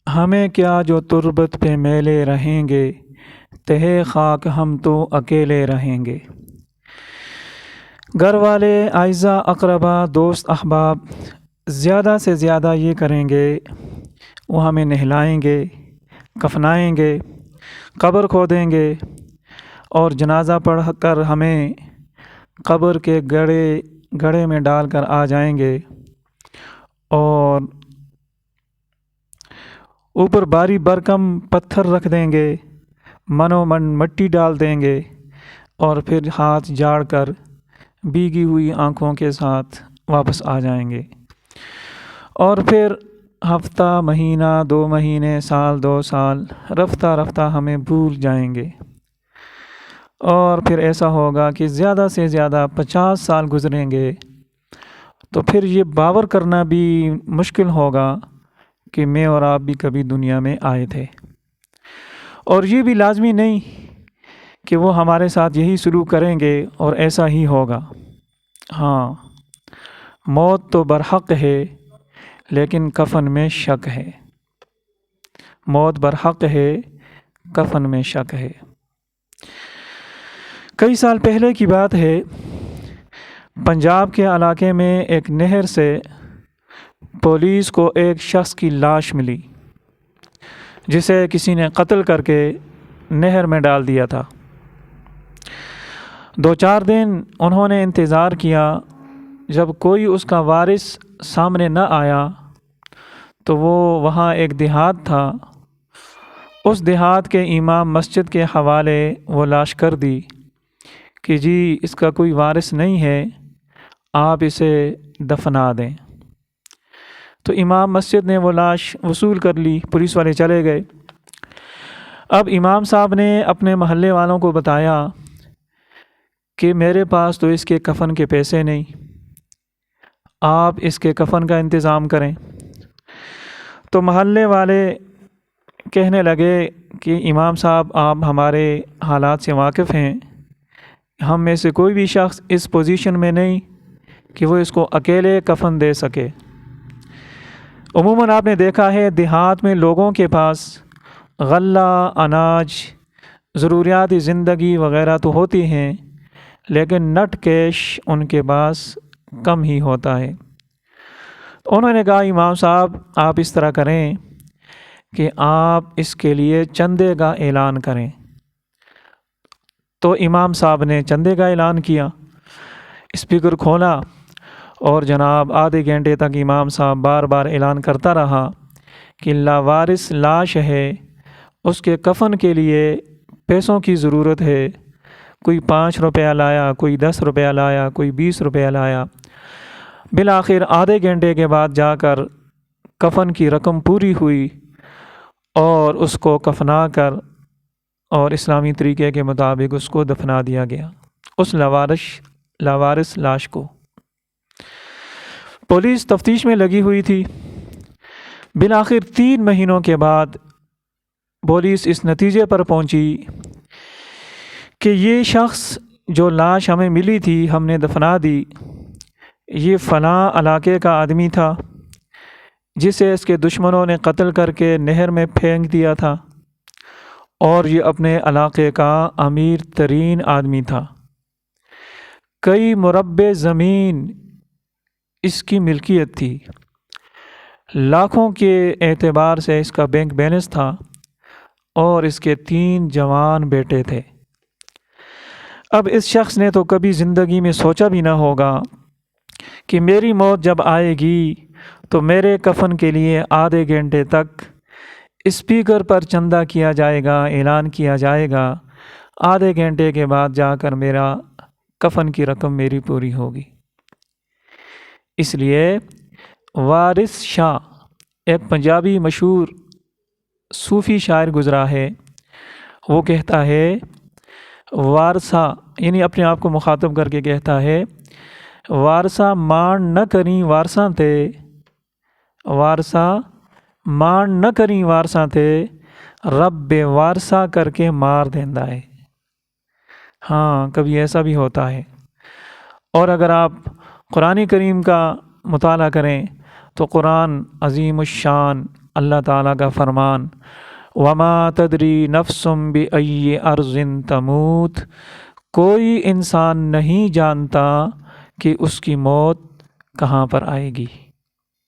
ہمیں کیا جو تربت پہ میلے رہیں گے، تہے خاک ہم تو اکیلے رہیں گے۔ گھر والے، اعزاء، اقربا، دوست، احباب زیادہ سے زیادہ یہ کریں گے، وہ ہمیں نہلائیں گے، کفنائیں گے، قبر کھودیں گے اور جنازہ پڑھ کر ہمیں قبر کے گڑھے میں ڈال کر آ جائیں گے اور اوپر باری برکم پتھر رکھ دیں گے، منو من مٹی ڈال دیں گے اور پھر ہاتھ جاڑ کر بھیگی ہوئی آنکھوں کے ساتھ واپس آ جائیں گے، اور پھر ہفتہ، مہینہ، 2 مہینے، سال، 2 سال رفتہ رفتہ ہمیں بھول جائیں گے، اور پھر ایسا ہوگا کہ زیادہ سے زیادہ 50 سال گزریں گے، تو پھر یہ باور کرنا بھی مشکل ہوگا کہ میں اور آپ بھی کبھی دنیا میں آئے تھے، اور یہ بھی لازمی نہیں کہ وہ ہمارے ساتھ یہی سلوک کریں گے اور ایسا ہی ہوگا۔ ہاں، موت تو برحق ہے لیکن کفن میں شک ہے۔ موت برحق ہے، کفن میں شک ہے۔ کئی سال پہلے کی بات ہے، پنجاب کے علاقے میں ایک نہر سے پولیس کو ایک شخص کی لاش ملی جسے کسی نے قتل کر کے نہر میں ڈال دیا تھا۔ 2-4 دن انہوں نے انتظار کیا، جب کوئی اس کا وارث سامنے نہ آیا تو وہ وہاں ایک دیہات تھا، اس دیہات کے امام مسجد کے حوالے وہ لاش کر دی کہ جی اس کا کوئی وارث نہیں ہے، آپ اسے دفنا دیں۔ تو امام مسجد نے وہ لاش وصول کر لی، پولیس والے چلے گئے۔ اب امام صاحب نے اپنے محلے والوں کو بتایا کہ میرے پاس تو اس کے کفن کے پیسے نہیں، آپ اس کے کفن کا انتظام کریں۔ تو محلے والے کہنے لگے کہ امام صاحب آپ ہمارے حالات سے واقف ہیں، ہم میں سے کوئی بھی شخص اس پوزیشن میں نہیں کہ وہ اس کو اکیلے کفن دے سکے۔ عموماً آپ نے دیکھا ہے دیہات میں لوگوں کے پاس غلہ، اناج، ضروریات زندگی وغیرہ تو ہوتی ہیں، لیکن نٹ کیش ان کے پاس کم ہی ہوتا ہے۔ انہوں نے کہا امام صاحب آپ اس طرح کریں کہ آپ اس کے لیے چندے کا اعلان کریں۔ تو امام صاحب نے چندے کا اعلان کیا، اسپیکر کھولا اور جناب آدھے گھنٹے تک امام صاحب بار بار اعلان کرتا رہا کہ لاوارث لاش ہے، اس کے کفن کے لیے پیسوں کی ضرورت ہے۔ کوئی 5 روپیہ لایا، کوئی 10 روپیہ لایا، کوئی 20 روپیہ لایا۔ بالآخر آدھے گھنٹے کے بعد جا کر کفن کی رقم پوری ہوئی اور اس کو کفنا کر اور اسلامی طریقے کے مطابق اس کو دفنا دیا گیا، اس لاوارث لاش کو۔ پولیس تفتیش میں لگی ہوئی تھی۔ بالآخر 3 مہینوں کے بعد پولیس اس نتیجے پر پہنچی کہ یہ شخص جو لاش ہمیں ملی تھی، ہم نے دفنا دی، یہ فلاں علاقے کا آدمی تھا جسے اس کے دشمنوں نے قتل کر کے نہر میں پھینک دیا تھا، اور یہ اپنے علاقے کا امیر ترین آدمی تھا۔ کئی مربع زمین اس کی ملکیت تھی، لاکھوں کے اعتبار سے اس کا بینک بیلنس تھا، اور اس کے 3 جوان بیٹے تھے۔ اب اس شخص نے تو کبھی زندگی میں سوچا بھی نہ ہوگا کہ میری موت جب آئے گی تو میرے کفن کے لیے آدھے گھنٹے تک اسپیکر پر چندہ کیا جائے گا، اعلان کیا جائے گا، آدھے گھنٹے کے بعد جا کر میرا کفن کی رقم میری پوری ہوگی۔ اس لیے وارث شاہ، ایک پنجابی مشہور صوفی شاعر گزرا ہے، وہ کہتا ہے وارثہ، یعنی اپنے آپ کو مخاطب کر کے کہتا ہے، وارثہ مان نہ کریں وارثاں تے، وارثہ مان نہ کریں وارثاں تے، رب بے وارثہ کر کے مار دیندا ہے۔ ہاں، کبھی ایسا بھی ہوتا ہے۔ اور اگر آپ قرآن کریم کا مطالعہ کریں تو قرآن عظیم الشان، اللہ تعالیٰ کا فرمان وما تدری نفسم بأی ارض تموت، کوئی انسان نہیں جانتا کہ اس کی موت کہاں پر آئے گی۔